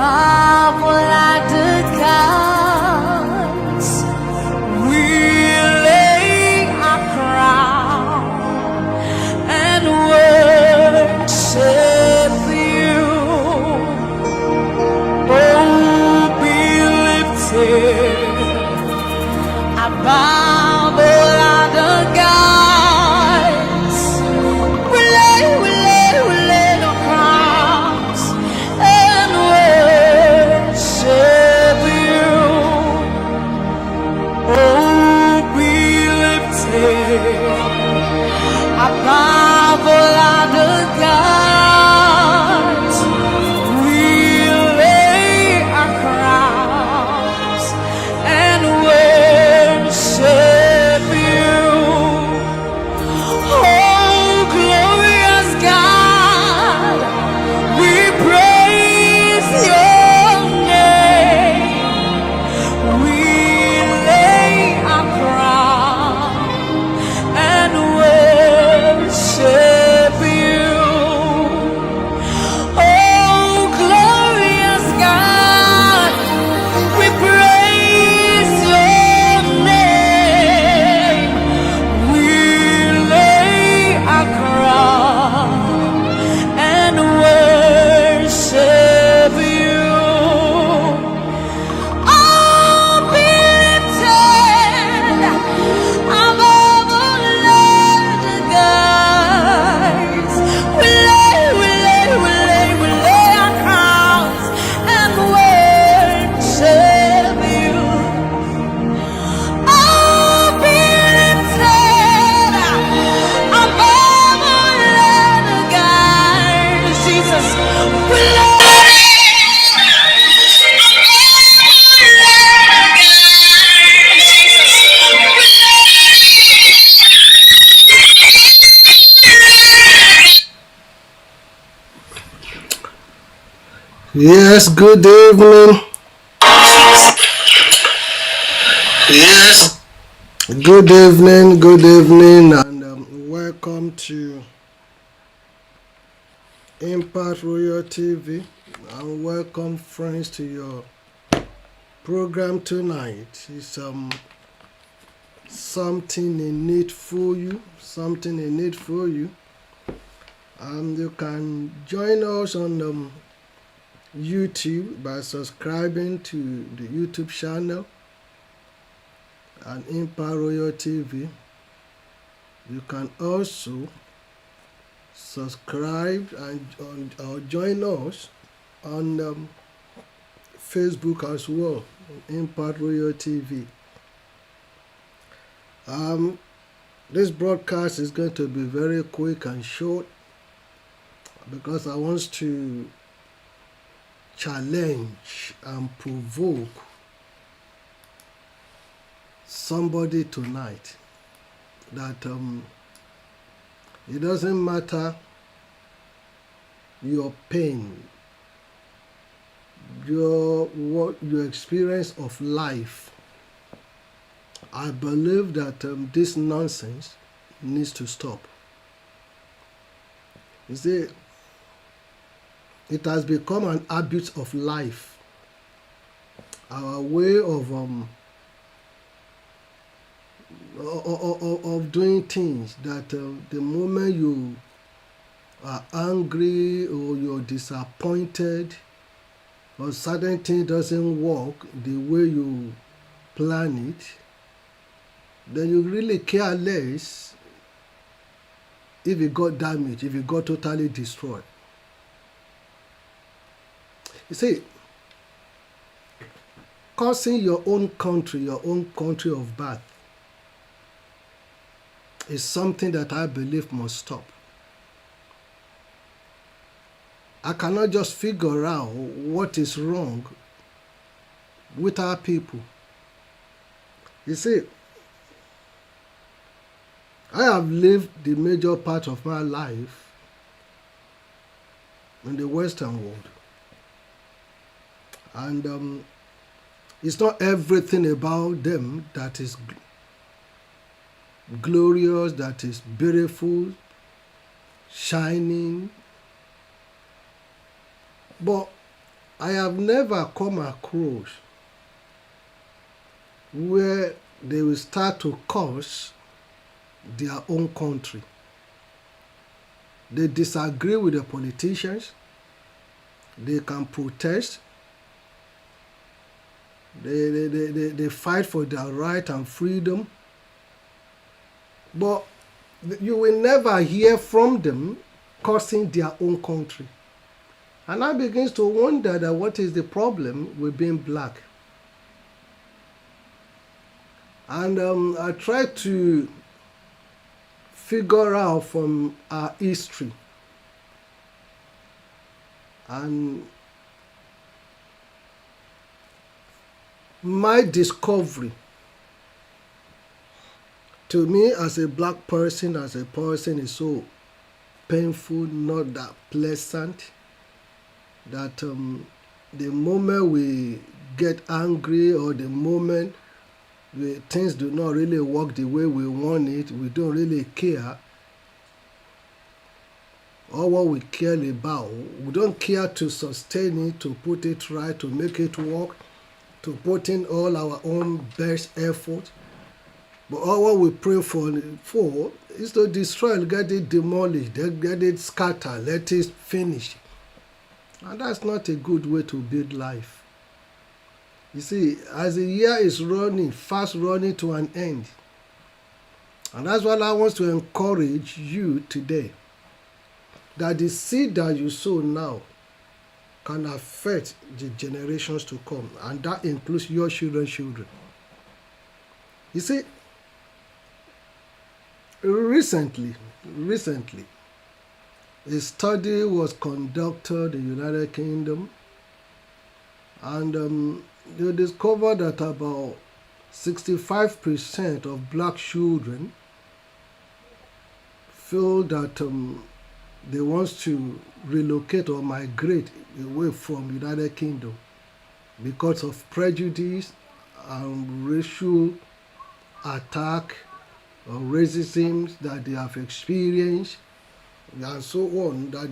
above all other gods, we lay our crown and worship you. Oh, be lifted above all other gods. We lay our crowns and worship you. Oh, be lifted above all other gods. We lay our crowns and worship you. Oh, glorious God, we praise your name. We lay our crown and worship you. Oh, glorious God, we praise your name. We lay our crown and worship you. Oh, be lifted above all other gods. We lay our crowns and worship you. Oh, be lifted above all other gods, Jesus. We lay Yes, good evening. Yes. Good evening, and welcome to Impact Royal TV, and welcome friends to your program tonight. It's something in need for you, and you can join us on YouTube by subscribing to the YouTube channel and Impact Royal TV. You can also subscribe or join us on Facebook as well, Impact Royal TV. This broadcast is going to be very quick and short because I want to challenge and provoke somebody tonight that it doesn't matter your pain, your experience of life. I believe that this nonsense needs to stop. You see, it has become an habit of life, our way of doing things, that the moment you are angry or you're disappointed or certain thing doesn't work the way you plan it, then you really care less if it got damaged, if it got totally destroyed. You see, cursing your own country of birth, is something that I believe must stop. I cannot just figure out what is wrong with our people. You see, I have lived the major part of my life in the Western world. And it's not everything about them that is glorious, that is beautiful, shining. But I have never come across where they will start to curse their own country. They disagree with the politicians. They can protest. They fight for their right and freedom. But you will never hear from them cursing their own country. And I begin to wonder that what is the problem with being black. And I try to figure out from our history. And my discovery, to me as a black person, is so painful, not that pleasant, that the moment we get angry or the moment things do not really work the way we want it, we don't really care. Or what we care about, we don't care to sustain it, to put it right, to make it work, to put in all our own best effort. But all what we pray for is to destroy, get it demolished, get it scattered, let it finish. And that's not a good way to build life. You see, as the year is fast running to an end, and that's what I want to encourage you today, that the seed that you sow now can affect the generations to come, and that includes your children's children. You see, recently, a study was conducted in the United Kingdom, and they discovered that about 65% of black children feel that they want to relocate or migrate away from the United Kingdom because of prejudice and racial attack or racism that they have experienced and so on, that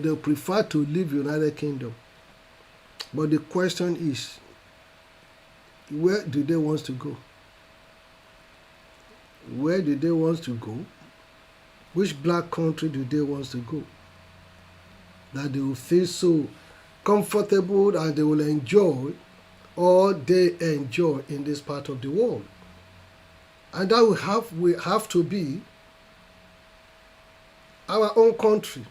they prefer to leave the United Kingdom. But the question is, where do they want to go? Where do they want to go? Which black country do they want to go? That they will feel so comfortable and they will enjoy all they enjoy in this part of the world. And that will have to be our own country.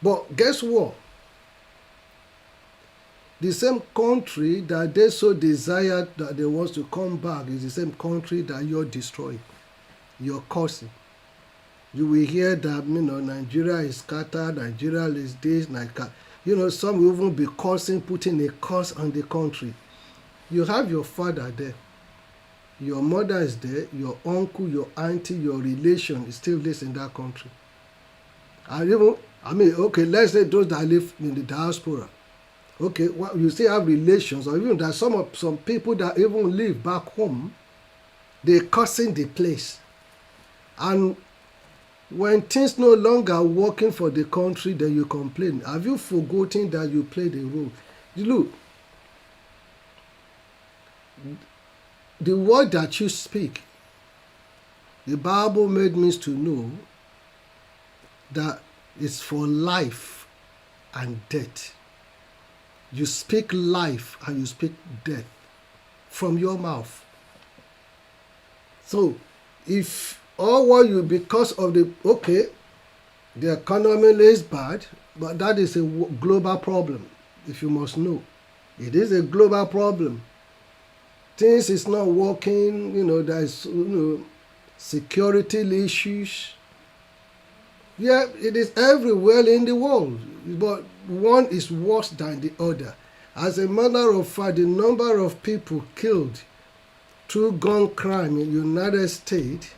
But guess what? The same country that they so desired that they want to come back is the same country that you're destroying, you're cursing. You will hear that, Nigeria is scattered, Nigeria is this, some will even be cursing, putting a curse on the country. You have your father there, your mother is there, your uncle, your auntie, your relation is still lives in that country. And let's say those that live in the diaspora. Okay, well, you still have relations, or even that some people that even live back home, they're cursing the place. And when things no longer working for the country, then you complain. Have you forgotten that you played a role? Look, the word that you speak, the Bible made me to know that it's for life and death. You speak life and you speak death from your mouth. So, if all what you, because of the economy is bad, but that is a global problem, if you must know. It is a global problem. Things is not working, there's, security issues. Yeah, it is everywhere in the world, but one is worse than the other. As a matter of fact, the number of people killed through gun crime in the United States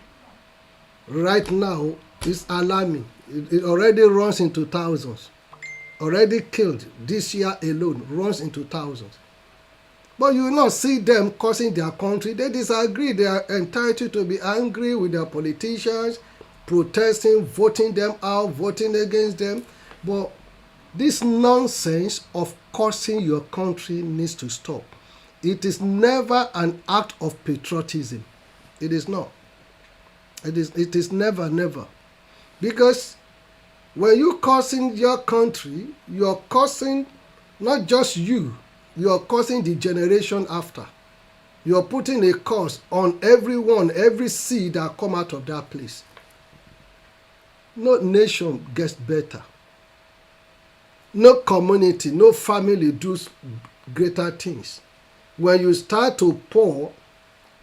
right now is alarming. It already runs into thousands. Already killed this year alone runs into thousands. But you will not see them cursing their country. They disagree. They are entitled to be angry with their politicians, protesting, voting them out, voting against them. But This nonsense of cursing your country needs to stop. It is never an act of patriotism. It is not. It is never, never. Because when you cursing your country, you're cursing not just you, you're cursing the generation after. You're putting a curse on everyone, every seed that come out of that place. No nation gets better. No community, no family does greater things. When you start to pour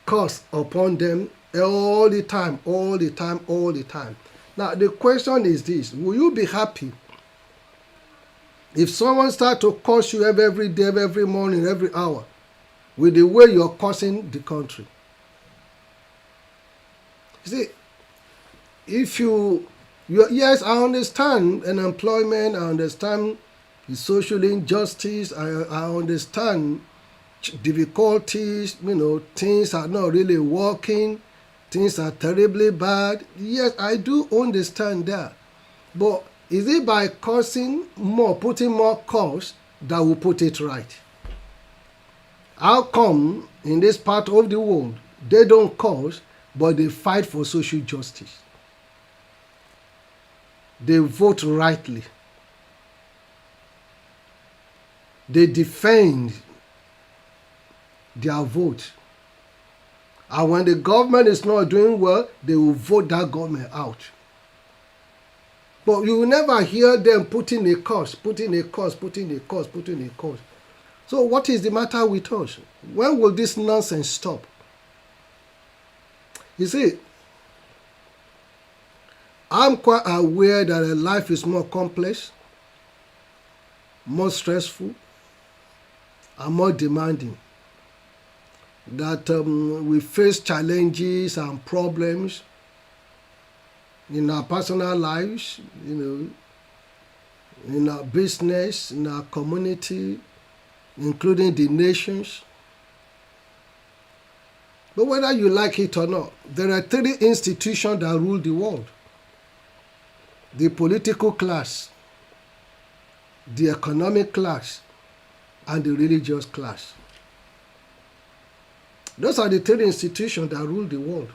curse upon them all the time, all the time, all the time. Now the question is this: will you be happy if someone start to curse you every day, every morning, every hour, with the way you're cursing the country? You see, if yes, I understand unemployment, I understand the social injustice, I understand difficulties, things are not really working, things are terribly bad. Yes, I do understand that. But is it by cursing more, putting more curse, that will put it right? How come in this part of the world they don't curse, but they fight for social justice? They vote rightly. They defend their vote. And when the government is not doing well, they will vote that government out. But you will never hear them putting a curse, putting a curse, putting a curse, putting a curse. So what is the matter with us? When will this nonsense stop? You see, I'm quite aware that life is more complex, more stressful, and more demanding. That we face challenges and problems in our personal lives, in our business, in our community, including the nations. But whether you like it or not, there are 3 institutions that rule the world: the political class, the economic class, and the religious class. Those are the 3 institutions that rule the world.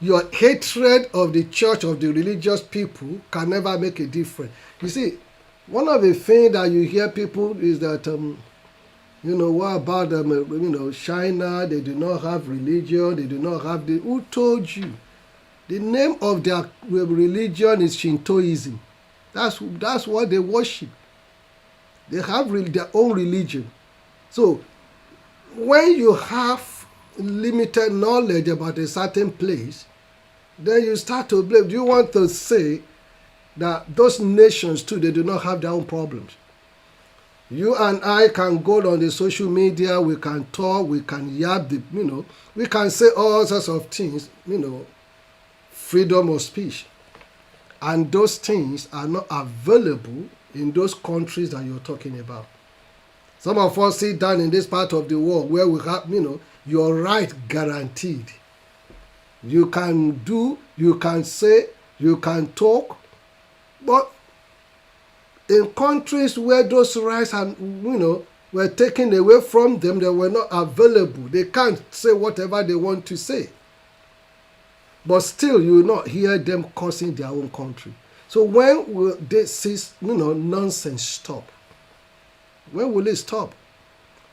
Your hatred of the church, of the religious people, can never make a difference. You see, one of the things that you hear people is that, what about China? They do not have religion. They do not have the. Who told you? The name of their religion is Shintoism. That's what they worship. They have their own religion. So, when you have limited knowledge about a certain place, then you start to blame. Do you want to say that those nations too, they do not have their own problems? You and I can go on the social media, we can talk, we can yap, we can say all sorts of things, freedom of speech. And those things are not available in those countries that you're talking about. Some of us sit down in this part of the world where we have, your right guaranteed. You can do, you can say, you can talk, but in countries where those rights are, were taken away from them, they were not available. They can't say whatever they want to say. But still, you will not hear them cursing their own country. So when will this nonsense stop? When will it stop?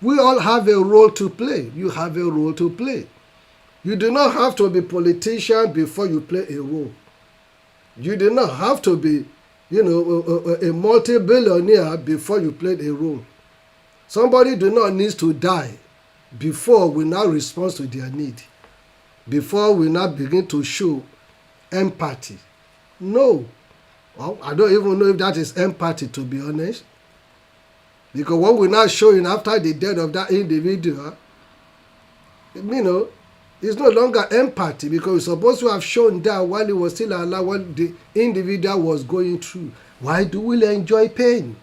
We all have a role to play. You have a role to play. You do not have to be a politician before you play a role. You do not have to be, a multi-billionaire before you play a role. Somebody do not need to die before we now respond to their need. Before we now begin to show empathy. No. Well, I don't even know if that is empathy, to be honest. Because what we're now showing after the death of that individual, it's no longer empathy, because we're supposed to have shown that while he was still alive, what the individual was going through. Why do we enjoy pain?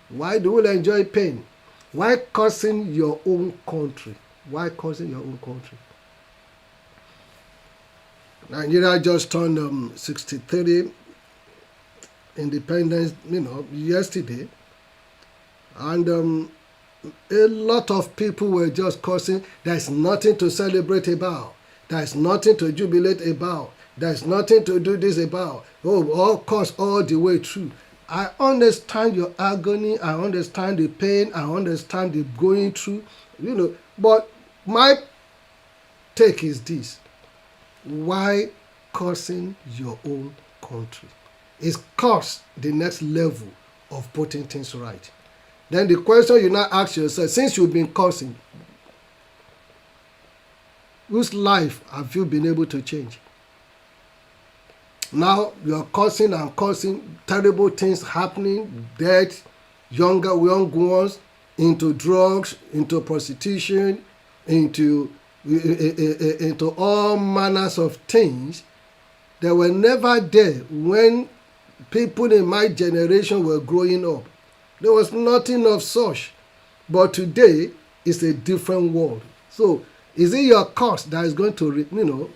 Why do we enjoy pain? Why cursing your own country? Why cursing your own country? Nigeria just turned 63 independence, yesterday, and a lot of people were just cursing. There's nothing to celebrate about. There's nothing to jubilate about. There's nothing to do this about. Oh, all curse all the way through. I understand your agony. I understand the pain. I understand the going through. But my take is this: why cursing your own country? Is curse the next level of putting things right? Then the question you now ask yourself, since you've been cursing, whose life have you been able to change? Now you're cursing and cursing, terrible things happening, death, young ones into drugs, into prostitution, into all manners of things that were never there when people in my generation were growing up. There was nothing of such. But today is a different world. So is it your curse that is going to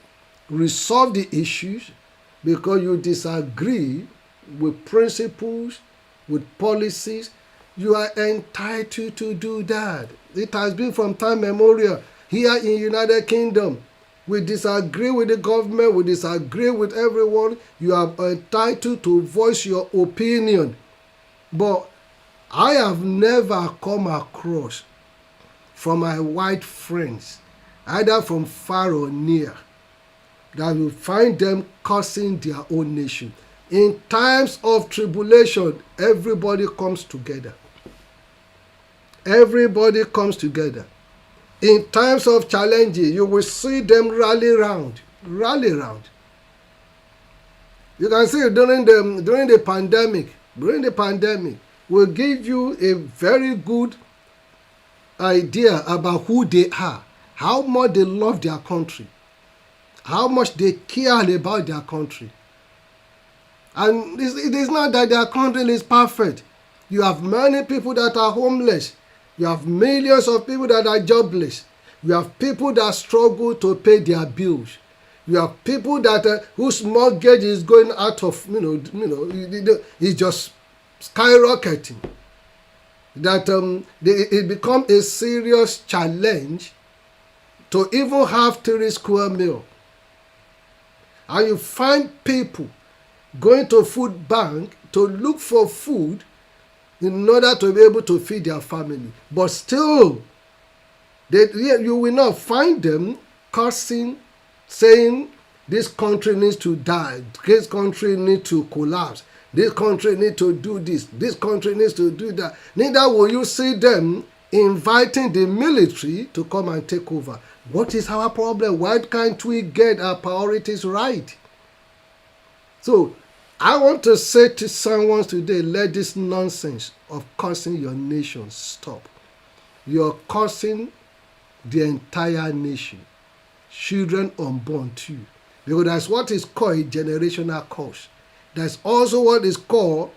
resolve the issues because you disagree with principles, with policies? You are entitled to do that. It has been from time memorial. Here in United Kingdom, we disagree with the government, we disagree with everyone. You are entitled to voice your opinion. But I have never come across from my white friends, either from far or near, that you find them cursing their own nation. In times of tribulation, everybody comes together. Everybody comes together. In times of challenges, you will see them rally round. Rally round. You can see during the pandemic, will give you a very good idea about who they are, how much they love their country, how much they care about their country. And it is not that their country is perfect. You have many people that are homeless. You have millions of people that are jobless. You have people that struggle to pay their bills. You have people that whose mortgage is going out of, it's just skyrocketing. That it becomes a serious challenge to even have 3 square meals. And you find people going to food bank to look for food in order to be able to feed their family. But still, you will not find them cursing, saying this country needs to die, this country needs to collapse, this country needs to do this country needs to do that. Neither will you see them inviting the military to come and take over. What is our problem? Why can't we get our priorities right? So, I want to say to someone today, let this nonsense of cursing your nation stop. You're cursing the entire nation, children unborn too. Because that's what is called a generational curse. That's also what is called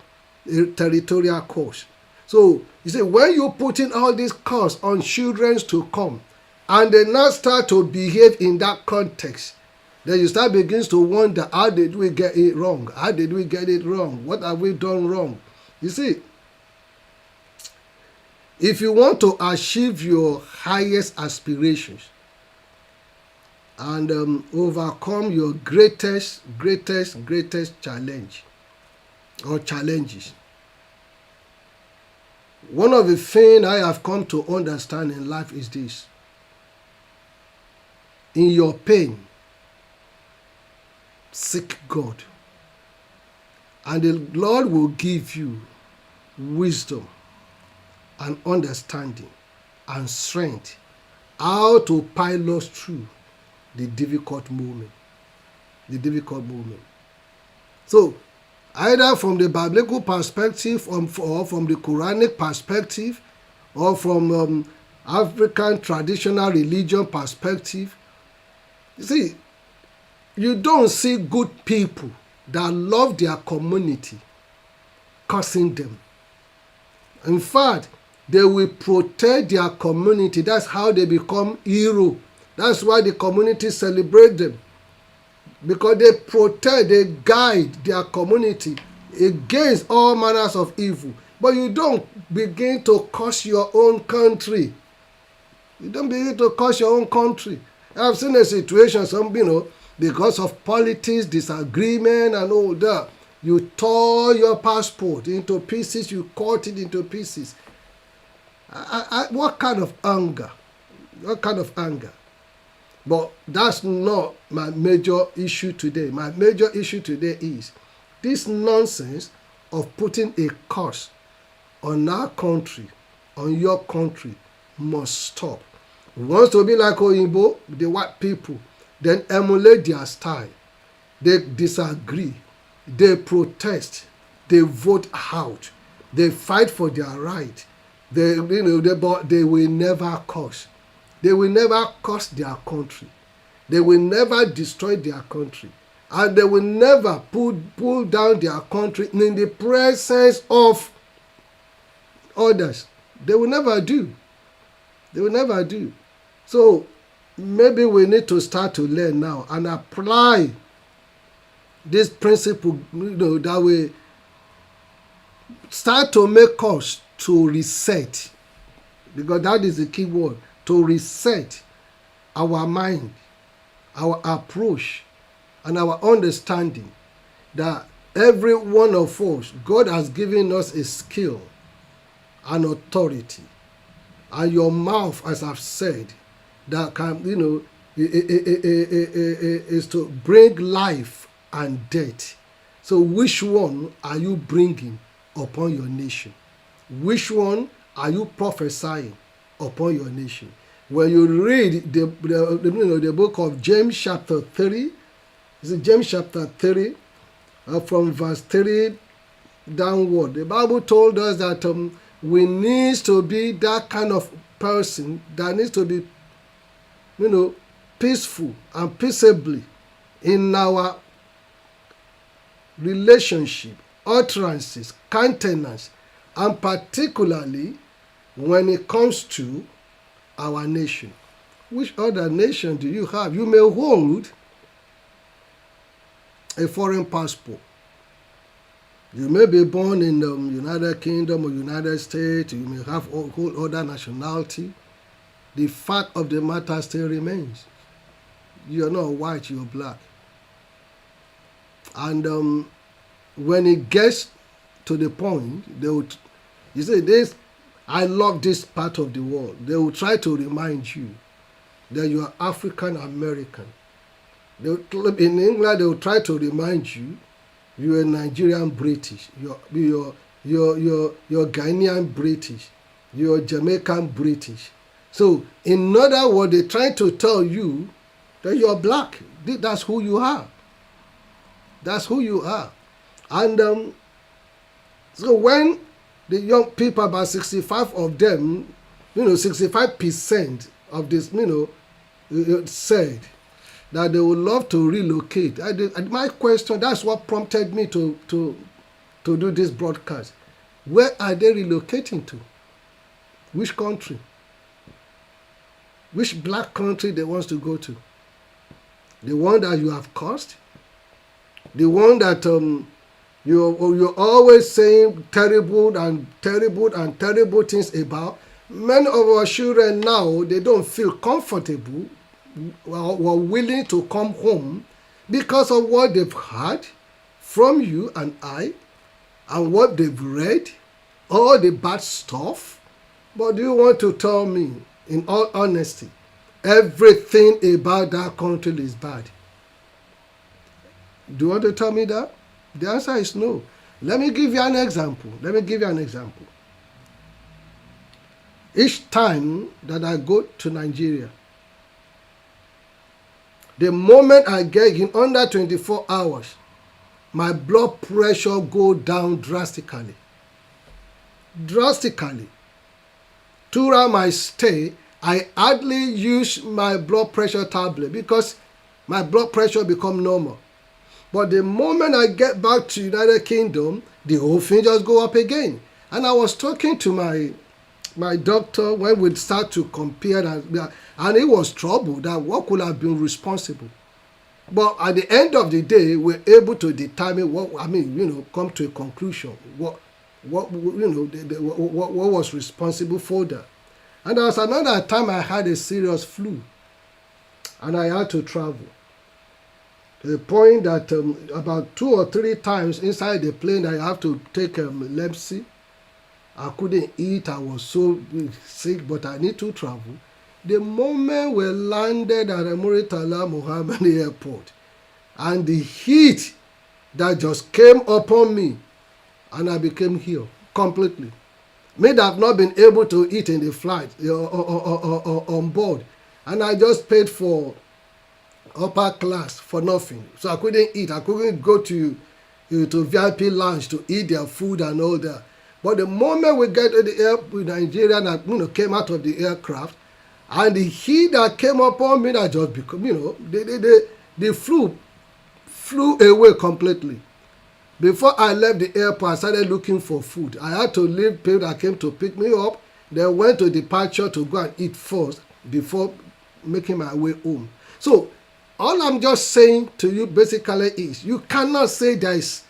a territorial curse. So, you see, when you put in all this curse on children to come, and they now start to behave in that context, then you start begins to wonder, how did we get it wrong? How did we get it wrong? What have we done wrong? You see, if you want to achieve your highest aspirations and overcome your greatest challenge or challenges, one of the things I have come to understand in life is this: in your pain, seek God, and the Lord will give you wisdom and understanding and strength how to pilot through the difficult moment. So, either from the biblical perspective or from the Quranic perspective or from African traditional religion perspective, you see, you don't see good people that love their community cursing them. In fact, they will protect their community. That's how they become heroes. That's why the community celebrate them. Because they protect, they guide their community against all manners of evil, but you don't begin to curse your own country. You don't begin to curse your own country. I've seen a situation, because of politics, disagreement, and all that, you tore your passport into pieces, you cut it into pieces. What kind of anger? What kind of anger? But that's not my major issue today. My major issue today is this nonsense of putting a curse on our country, on your country, must stop. We want to be like Oyinbo, the white people, then emulate their style. They disagree, they protest, they vote out, they fight for their right. But they will never curse. They will never curse their country. They will never destroy their country. And they will never pull down their country in the presence of others. They will never do. They will never do. So maybe we need to start to learn now and apply this principle, that we start to make us to reset, because that is the key word, to reset our mind, our approach, and our understanding that every one of us, God has given us a skill and authority, and your mouth, as I've said, that can, is to bring life and death. So which one are you bringing upon your nation? Which one are you prophesying upon your nation? When you read the book of James chapter 3, is it James chapter 3, from verse 3 downward, the Bible told us that we need to be that kind of person that needs to be, peaceful and peaceably in our relationship, utterances, countenance, and particularly when it comes to our nation. Which other nation do you have? You may hold a foreign passport. You may be born in the United Kingdom or United States. You may have a whole other nationality. The fact of the matter still remains. You're not white, you're black. And when it gets to the point, they would, you say, this, I love this part of the world. They will try to remind you that you are African American. In England, they will try to remind you you are Nigerian British, you're Ghanaian British, you're Jamaican British. So, in other words, they try to tell you that you're black. That's who you are. That's who you are. And so when the young people, about 65 of them, 65% of this, said that they would love to relocate. My question, that's what prompted me to do this broadcast. Where are they relocating to? Which country? Which black country they want to go to? The one that you have caused? The one that you're always saying terrible things about? Many of our children now, they don't feel comfortable or willing to come home because of what they've heard from you and I, and what they've read, all the bad stuff. But do you want to tell me, in all honesty, everything about that country is bad? Do you want to tell me that? The answer is no. Let me give you an example. Each time that I go to Nigeria, the moment I get in under 24 hours, my blood pressure go down drastically. Throughout my stay, I hardly use my blood pressure tablet because my blood pressure become normal. But the moment I get back to United Kingdom, the whole thing just go up again. And I was talking to my doctor when we start to compare, and he was troubled that what could have been responsible. But at the end of the day, we're able to determine come to a conclusion. What was responsible for that. And there was another time I had a serious flu, and I had to travel. To the point that about 2 or 3 times inside the plane, I have to take Lepsy. I couldn't eat. I was so sick, but I need to travel. The moment we landed at the Muritala Muhammad Airport, and the heat that just came upon me, and I became ill completely. May have not been able to eat in the flight or on board, and I just paid for upper class for nothing. So I couldn't eat. I couldn't go to VIP lounge to eat their food and all that. But the moment we get to the airport, Nigeria, and came out of the aircraft, and the heat that came upon me, that just become, the flu flew away completely. Before I left the airport, I started looking for food. I had to leave people that came to pick me up. Then went to departure to go and eat first before making my way home. So all I'm just saying to you basically is you cannot say there is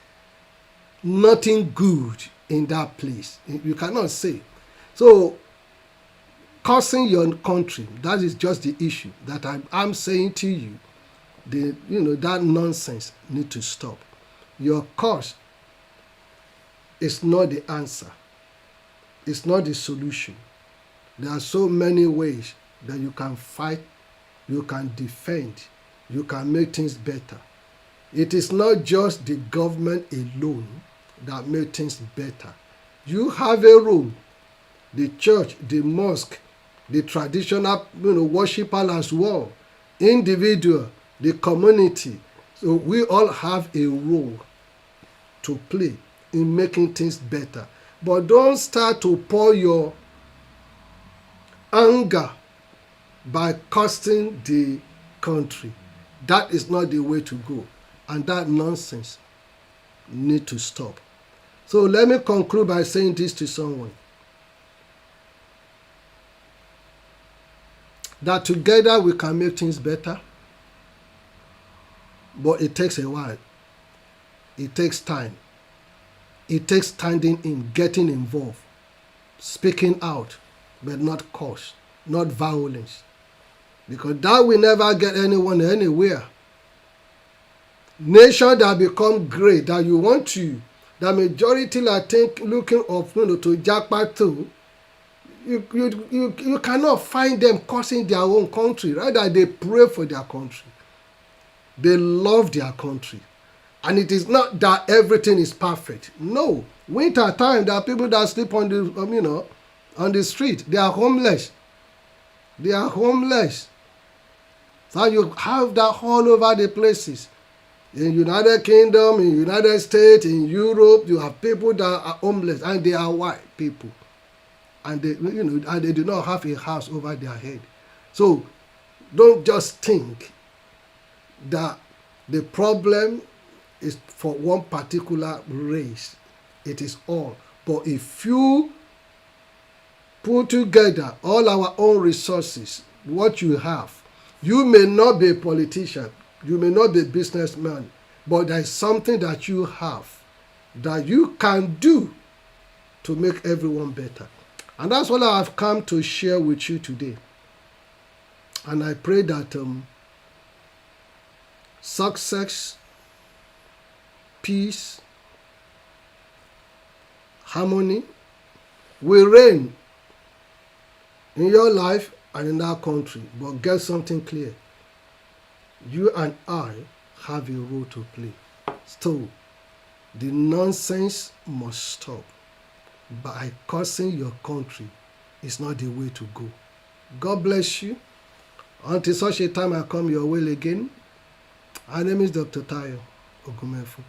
nothing good in that place. You cannot say. So cursing your country, that is just the issue that I'm saying to you. That nonsense need to stop. Your curse is not the answer. It's not the solution. There are so many ways that you can fight, you can defend, you can make things better. It is not just the government alone that make things better. You have a role. The church, the mosque, the traditional worshiper as well, individual, the community. So we all have a role to play in making things better. But don't start to pour your anger by cursing the country. That is not the way to go. And that nonsense need to stop. So let me conclude by saying this to someone. That together we can make things better. But it takes a while. It takes time. It takes standing in, getting involved, speaking out, but not curse, not violence. Because that will never get anyone anywhere. Nation that become great, that you want to, the majority I think looking of to jackpot to, you cannot find them cursing their own country. Rather, they pray for their country. They love their country. And it is not that everything is perfect. No. Winter time, there are people that sleep on the, on the street. They are homeless. They are homeless. So you have that all over the places. In United Kingdom, in United States, in Europe, you have people that are homeless, and they are white people. And they, and they do not have a house over their head. So don't just think that the problem is for one particular race. It is all. But if you put together all our own resources, what you have, you may not be a politician, you may not be a businessman, but there is something that you have that you can do to make everyone better. And that's what I have come to share with you today. And I pray that success, peace, harmony will reign in your life and in our country. But get something clear. You and I have a role to play. So, the nonsense must stop. By cursing your country is not the way to go. God bless you. Until such a time I come your way again. My name is Dr. Tayo OGUNMEFUN.